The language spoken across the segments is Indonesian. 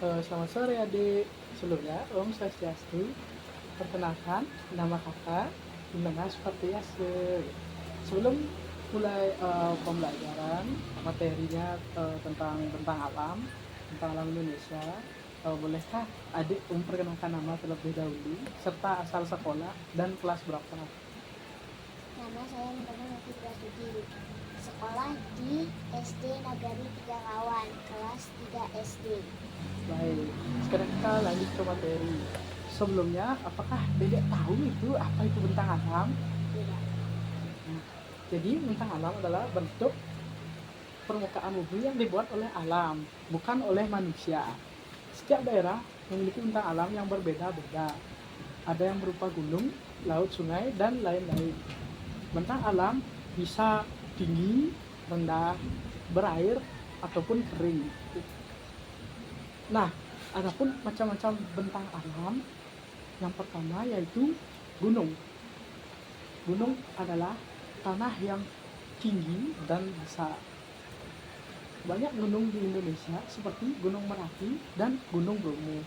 Selamat sore adik. Sebelumnya, Om Swastiastu. Perkenalkan, nama kakak Gimana Supartiase. Sebelum mulai pembelajaran materinya tentang alam Indonesia, bolehkah adik memperkenalkan nama terlebih dahulu serta asal sekolah dan kelas berapa? Nama saya Nurul Novi Prasuti. Sekolah di SD Nagari Tiga Kawan, kelas 3 SD. Baik, sekarang kita lanjut ke materi. Sebelumnya, apakah dedek tahu itu apa itu bentang alam? Tidak. Nah, jadi bentang alam adalah bentuk permukaan bumi yang dibuat oleh alam, bukan oleh manusia. Setiap daerah memiliki bentang alam yang berbeda-beda. Ada yang berupa gunung, laut, sungai, dan lain-lain. Bentang alam bisa tinggi, rendah, berair, ataupun kering. Nah, adapun macam-macam bentang alam, yang pertama yaitu gunung. Gunung adalah tanah yang tinggi dan besar. Banyak gunung di Indonesia seperti Gunung Merapi dan Gunung Bromo.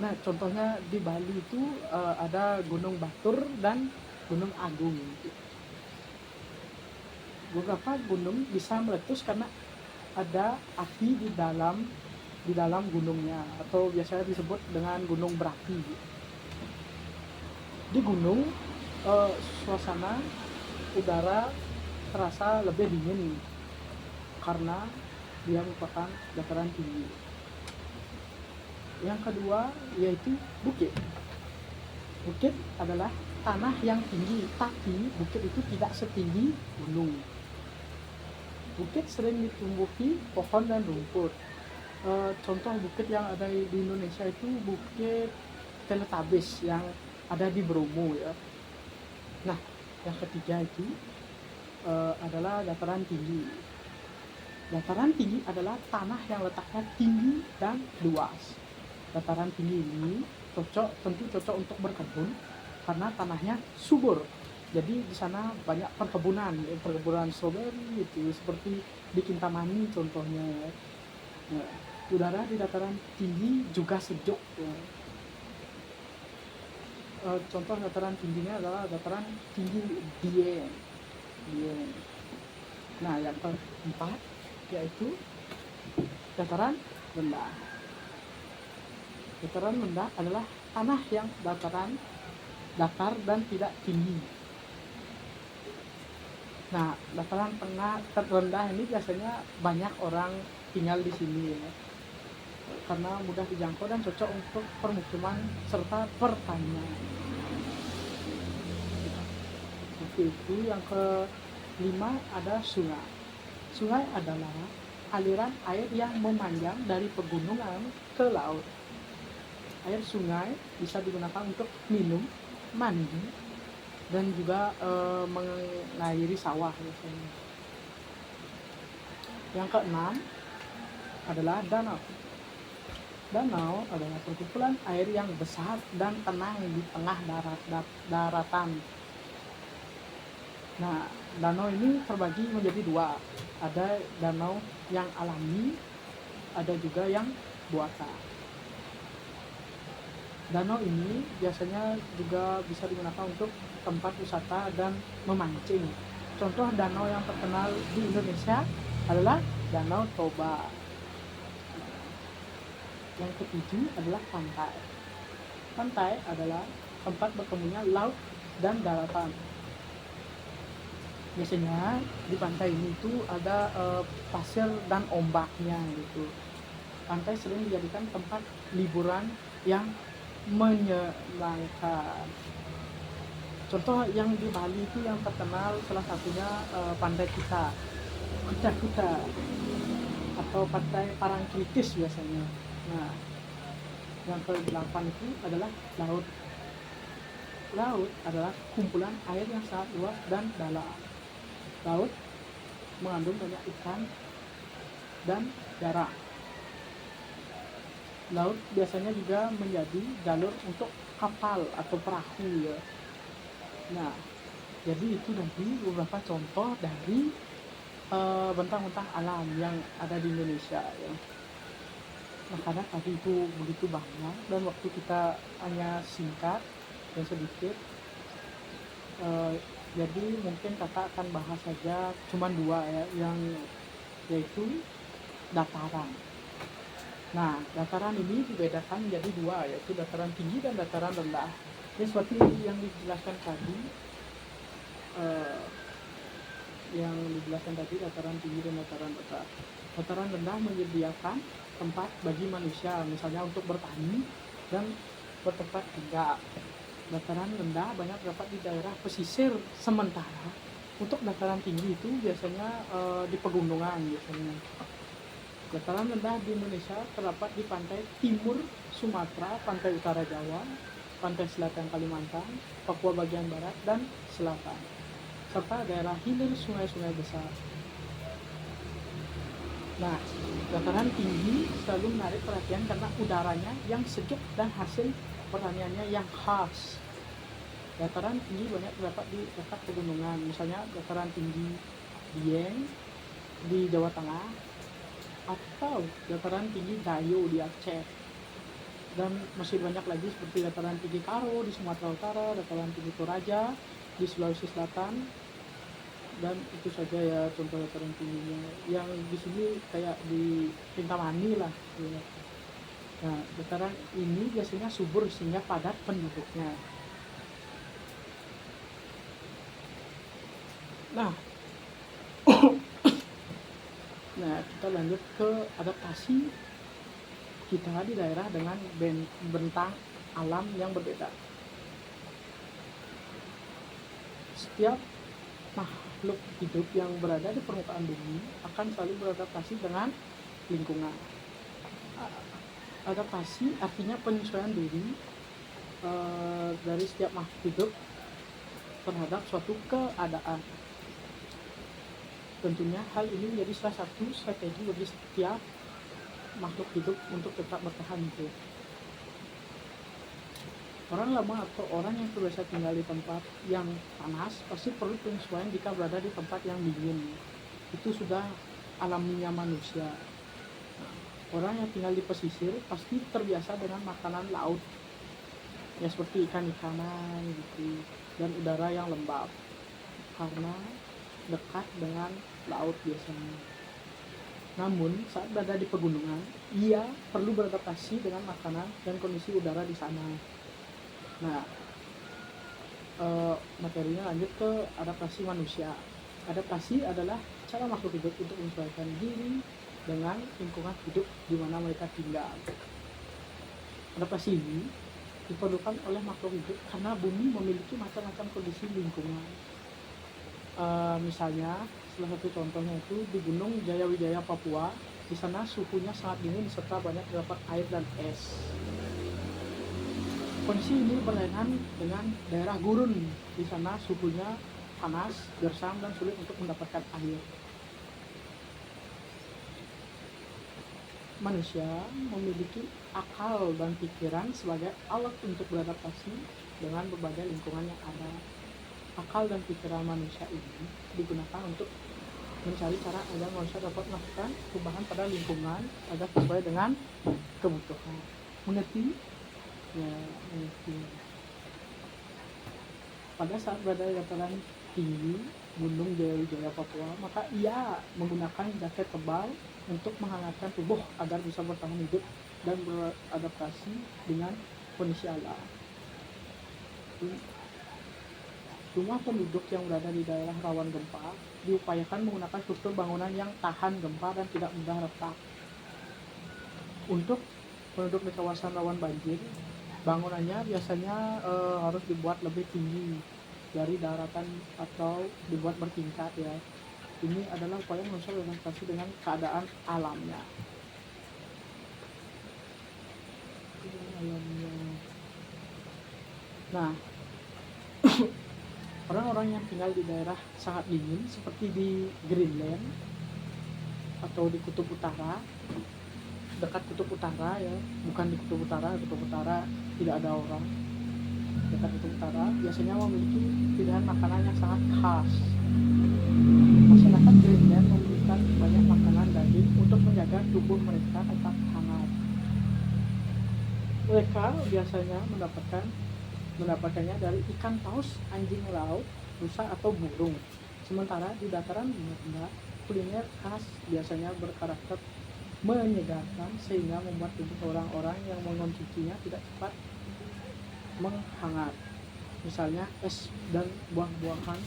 Nah, contohnya di Bali itu ada Gunung Batur dan Gunung Agung. Beberapa gunung bisa meletus karena ada api di dalam gunungnya, atau biasanya disebut dengan gunung berapi. Di gunung, suasana udara terasa lebih dingin karena dia merupakan dataran tinggi. Yang kedua yaitu bukit. Bukit adalah tanah yang tinggi, tapi bukit itu tidak setinggi gunung. Bukit sering ditumbuhi pohon dan rumput. Contoh bukit yang ada di Indonesia itu bukit Teletabis yang ada di Bromo ya. Nah, yang ketiga itu adalah dataran tinggi. Dataran tinggi adalah tanah yang letaknya tinggi dan luas. Dataran tinggi ini tentu cocok untuk berkebun karena tanahnya subur. Jadi di sana banyak perkebunan stroberi itu seperti di Kintamani contohnya. Nah, udara di dataran tinggi juga sejuk. Ya. Contoh dataran tingginya adalah dataran tinggi Dieng. Nah, yang keempat yaitu dataran rendah. Dataran rendah adalah tanah yang datar dan tidak tinggi. Nah, dataran tengah terendah ini biasanya banyak orang tinggal di sini ya, karena mudah dijangkau dan cocok untuk permukiman serta pertanian. Seperti itu. Yang kelima ada sungai. Sungai adalah aliran air yang memanjang dari pegunungan ke laut. Air sungai bisa digunakan untuk minum, mandi, dan juga mengairi sawah biasanya. Yang keenam adalah danau. Danau adalah perkumpulan air yang besar dan tenang di tengah daratan. Nah, danau ini terbagi menjadi dua. Ada danau yang alami, ada juga yang buatan. Danau ini biasanya juga bisa digunakan untuk tempat wisata dan memancing. Contoh danau yang terkenal di Indonesia adalah Danau Toba. Yang ketujuh adalah pantai. Pantai adalah tempat bertemunya laut dan daratan. Biasanya di pantai ini itu ada pasir dan ombaknya gitu. Pantai sering dijadikan tempat liburan yang menyenangkan. Contoh yang di Bali itu yang terkenal salah satunya Pantai Kuta atau Pantai Parangtritis biasanya. Nah, yang ke-8 itu adalah laut. Laut adalah kumpulan air yang sangat luas dan dalam. Laut mengandung banyak ikan dan darah. Laut biasanya juga menjadi jalur untuk kapal atau perahu ya. Nah, jadi itu tadi beberapa contoh dari bentang-bentang alam yang ada di Indonesia ya. Nah karena tadi itu begitu banyak dan waktu kita hanya singkat dan sedikit, eh, jadi mungkin kakak akan bahas saja cuman dua ya, yang yaitu dataran. Nah dataran ini dibedakan menjadi dua, yaitu dataran tinggi dan dataran rendah. Jadi seperti yang dijelaskan tadi, eh, dataran tinggi dan dataran rendah. Dataran rendah menyediakan tempat bagi manusia, misalnya untuk bertani dan bertempat tinggal. Dataran rendah banyak terdapat di daerah pesisir, sementara untuk dataran tinggi itu biasanya di pegunungan biasanya. Dataran rendah di Indonesia terdapat di pantai timur Sumatera, pantai utara Jawa, pantai selatan Kalimantan, Papua bagian barat dan selatan, serta daerah hilir sungai-sungai besar. Nah, dataran tinggi selalu menarik perhatian karena udaranya yang sejuk dan hasil pertaniannya yang khas. Dataran tinggi banyak terdapat di dekat pegunungan, misalnya dataran tinggi Dieng di Jawa Tengah, atau dataran tinggi Gayo di Aceh. Dan masih banyak lagi seperti dataran tinggi Karo di Sumatera Utara, dataran tinggi Toraja di Sulawesi Selatan, dan itu saja ya contoh dataran tingginya. Yang di sini kayak di Kintamani lah ya. Nah, dataran ini biasanya subur sehingga padat penduduknya. Nah, kita lanjut ke adaptasi kita di daerah dengan bentang alam yang berbeda. Setiap makhluk hidup yang berada di permukaan bumi akan selalu beradaptasi dengan lingkungan. Adaptasi artinya penyesuaian diri dari setiap makhluk hidup terhadap suatu keadaan. Tentunya hal ini menjadi salah satu strategi bagi setiap makhluk hidup untuk tetap bertahan hidup. Orang lama atau orang yang terbiasa tinggal di tempat yang panas pasti perlu penyesuaian jika berada di tempat yang dingin. Itu sudah alaminya manusia. Orang yang tinggal di pesisir pasti terbiasa dengan makanan laut, ya seperti ikan-ikanan gitu, dan udara yang lembab karena dekat dengan laut biasanya. Namun saat berada di pegunungan, ia perlu beradaptasi dengan makanan dan kondisi udara di sana. Nah, materinya lanjut ke adaptasi manusia. Adaptasi adalah cara makhluk hidup untuk menyesuaikan diri dengan lingkungan hidup di mana mereka tinggal. Adaptasi ini diperlukan oleh makhluk hidup karena bumi memiliki macam-macam kondisi lingkungan. Misalnya, salah satu contohnya itu di Gunung Jayawijaya, Papua. Di sana suhunya sangat dingin serta banyak terdapat air dan es. Kondisi ini berlainan dengan daerah gurun. Di sana suhunya panas, gersang, dan sulit untuk mendapatkan air. Manusia memiliki akal dan pikiran sebagai alat untuk beradaptasi dengan berbagai lingkungan yang ada. Akal dan pikiran manusia ini digunakan untuk mencari cara agar manusia dapat melakukan perubahan pada lingkungan agar sesuai dengan kebutuhan. Mengerti? Ya, mengerti. Pada saat berada di dataran tinggi Gunung Jayawijaya, Papua, maka ia menggunakan jaket tebal untuk menghangatkan tubuh agar bisa bertahan hidup dan beradaptasi dengan kondisi alam. Rumah penduduk yang berada di daerah rawan gempa diupayakan menggunakan struktur bangunan yang tahan gempa dan tidak mudah retak. Untuk penduduk di kawasan rawan banjir, bangunannya biasanya harus dibuat lebih tinggi dari daratan atau dibuat bertingkat ya. Ini adalah upaya manusia beradaptasi dengan keadaan alamnya. Nah, orang-orang yang tinggal di daerah sangat dingin seperti di Greenland atau di Kutub Utara, dekat Kutub Utara ya, bukan di Kutub Utara tidak ada orang. Dekat Kutub Utara biasanya memiliki pilihan makanan yang sangat khas. Masyarakat Greenland memberikan banyak makanan daging untuk menjaga tubuh mereka tetap hangat. Mereka biasanya mendapatkannya dari ikan paus, anjing laut, rusa atau burung. Sementara di dataran rendah, kuliner khas biasanya berkarakter menyegarkan sehingga membuat tubuh orang-orang yang mengonsumsinya tidak cepat menghangat. Misalnya es dan buah-buahan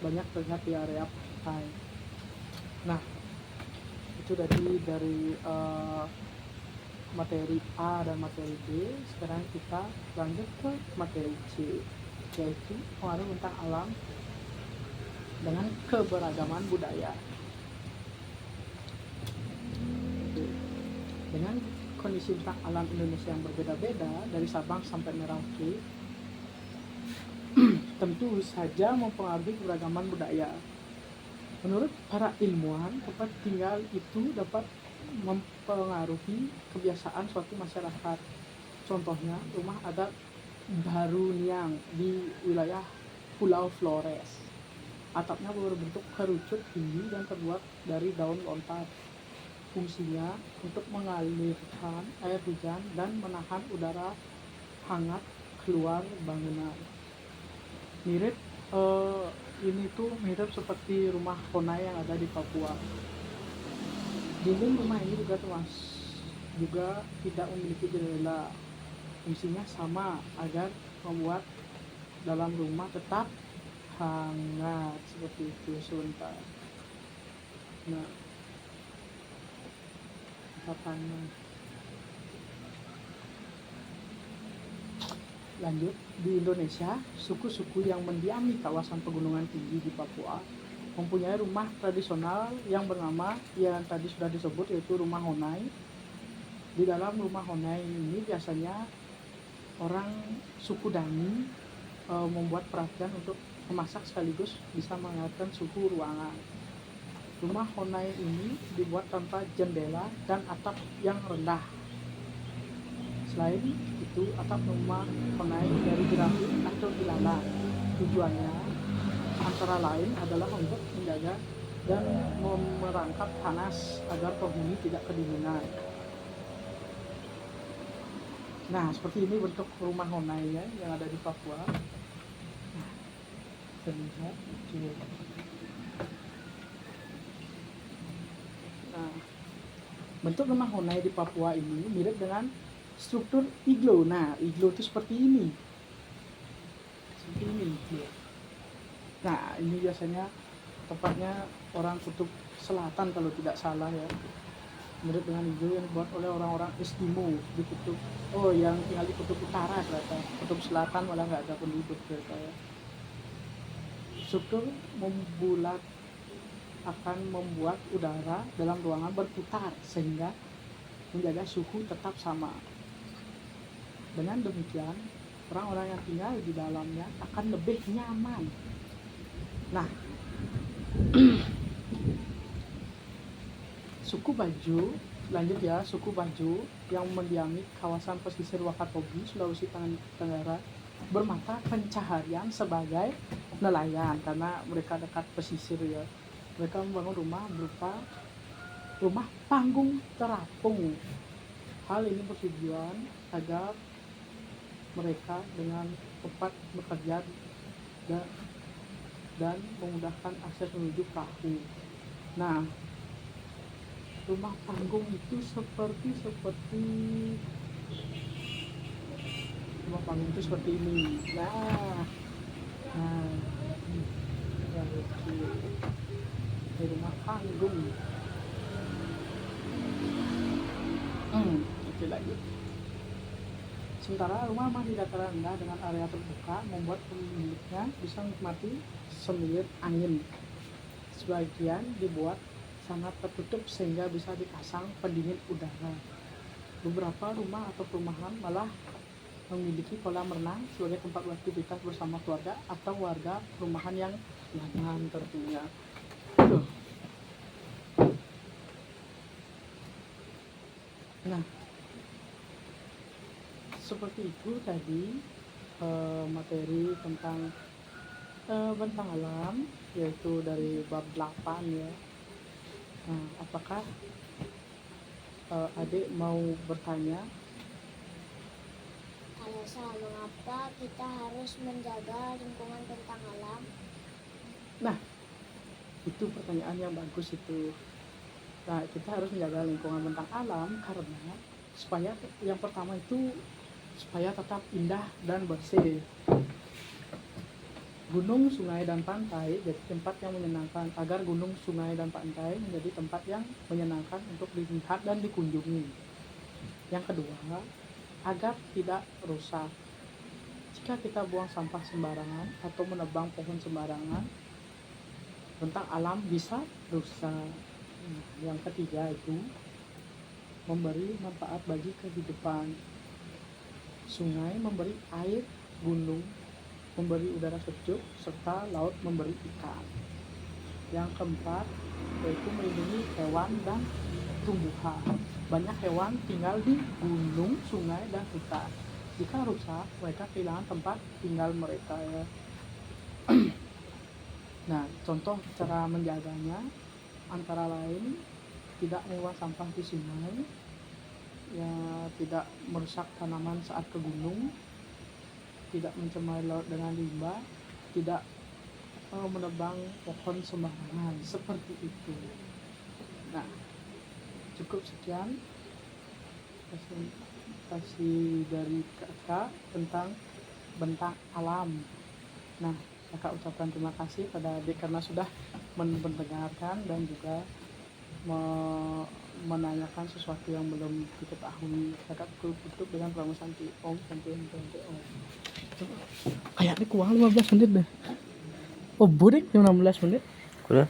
banyak terlihat di area pantai. Nah, itu dari materi A dan materi B. Sekarang kita lanjut ke materi C, yaitu pengaruh bentang alam dengan keberagaman budaya. Dengan kondisi bentang alam Indonesia yang berbeda-beda dari Sabang sampai Merauke, tentu saja mempengaruhi keberagaman budaya. Menurut para ilmuwan, tempat tinggal itu dapat mempengaruhi kebiasaan suatu masyarakat. Contohnya, rumah adat Baruniang di wilayah Pulau Flores. Atapnya berbentuk kerucut tinggi dan terbuat dari daun lontar. Fungsinya untuk mengalirkan air hujan dan menahan udara hangat keluar bangunan. Mirip ini tuh mirip seperti rumah Honai yang ada di Papua. Dinding rumah ini juga tidak memiliki jendela. Fungsinya sama agar membuat dalam rumah tetap hangat seperti itu. Sebentar. Nah, tetap hangat. Lanjut, di Indonesia, suku-suku yang mendiami kawasan pegunungan tinggi di Papua mempunyai rumah tradisional yang bernama yang tadi sudah disebut, yaitu rumah Honai. Di dalam rumah Honai ini biasanya orang suku Dani membuat perhatian untuk memasak sekaligus bisa menghangatkan suhu ruangan. Rumah Honai ini dibuat tanpa jendela dan atap yang rendah. Selain itu, atap rumah Honai dari jerami atau ilalang. Tujuannya antara lain adalah untuk menjaga dan merangkap panas agar penghuni tidak kedinginan. Nah, seperti ini bentuk rumah Honai ya, yang ada di Papua. Nah, terlihat. Nah, bentuk rumah Honai di Papua ini mirip dengan struktur iglo. Nah, iglo itu seperti ini. Seperti ini. Nah, ini biasanya tempatnya orang kutub selatan kalau tidak salah ya. Mirip dengan iglo yang dibuat oleh orang-orang Eskimo di kutub. Oh, yang tinggal di kutub utara ternyata. Kutub selatan malah nggak ada penduduk ternyata ya. Struktur membulat akan membuat udara dalam ruangan berputar sehingga menjaga suhu tetap sama. Dengan demikian, orang-orang yang tinggal di dalamnya akan lebih nyaman. Nah, suku Baju, lanjut ya, suku Baju yang mendiami kawasan pesisir Wakatobi, Sulawesi Tenggara, bermata pencaharian sebagai nelayan karena mereka dekat pesisir ya. Mereka membangun rumah berupa rumah panggung terapung. Hal ini bertujuan agar mereka dengan cepat bekerja dan memudahkan akses menuju perahu. Nah, rumah panggung itu seperti rumah panggung itu seperti ini. Nah, ini rumah panggung. Oke, lanjut. Sementara rumah di dataran rendah dengan area terbuka membuat pemiliknya bisa menikmati semilir angin. Sebagian dibuat sangat tertutup sehingga bisa dipasang pendingin udara. Beberapa rumah atau perumahan malah memiliki kolam renang sebagai tempat beraktivitas bersama keluarga atau warga perumahan yang nyaman tentunya. Nah, seperti itu tadi materi tentang bentang alam, yaitu dari bab 8 ya. Nah, apakah adik mau bertanya? biasa. Mengapa kita harus menjaga lingkungan bentang alam? Nah, itu pertanyaan yang bagus itu. Nah, kita harus menjaga lingkungan bentang alam karena supaya yang pertama itu supaya tetap indah dan bersih. Gunung, sungai, dan pantai jadi tempat yang menyenangkan. Agar gunung, sungai, dan pantai menjadi tempat yang menyenangkan untuk dilihat dan dikunjungi. Yang kedua, agar tidak rusak. Jika kita buang sampah sembarangan atau menebang pohon sembarangan, bentang alam bisa rusak. Yang ketiga itu memberi manfaat bagi kehidupan. Sungai memberi air, gunung memberi udara sejuk, serta laut memberi ikan. Yang keempat yaitu melindungi hewan dan tumbuhan. Banyak hewan tinggal di gunung, sungai, dan hutan. Jika rusak, mereka kehilangan tempat tinggal mereka ya. Nah, contoh cara menjaganya antara lain tidak membuang sampah di sungai, ya, tidak merusak tanaman saat ke gunung, tidak mencemari laut dengan limbah, tidak menebang pohon sembarangan, seperti itu. Nah, cukup sekian presentasi dari kakak tentang bentang alam. Nah, kakak ucapkan terima kasih pada adik karena sudah mendengarkan dan juga menanyakan sesuatu yang belum diketahui. Kakak tutup dengan pramusanti Om Santi Om. Kayaknya kurang 15 menit deh. Oh, boleh 16 menit. Udah.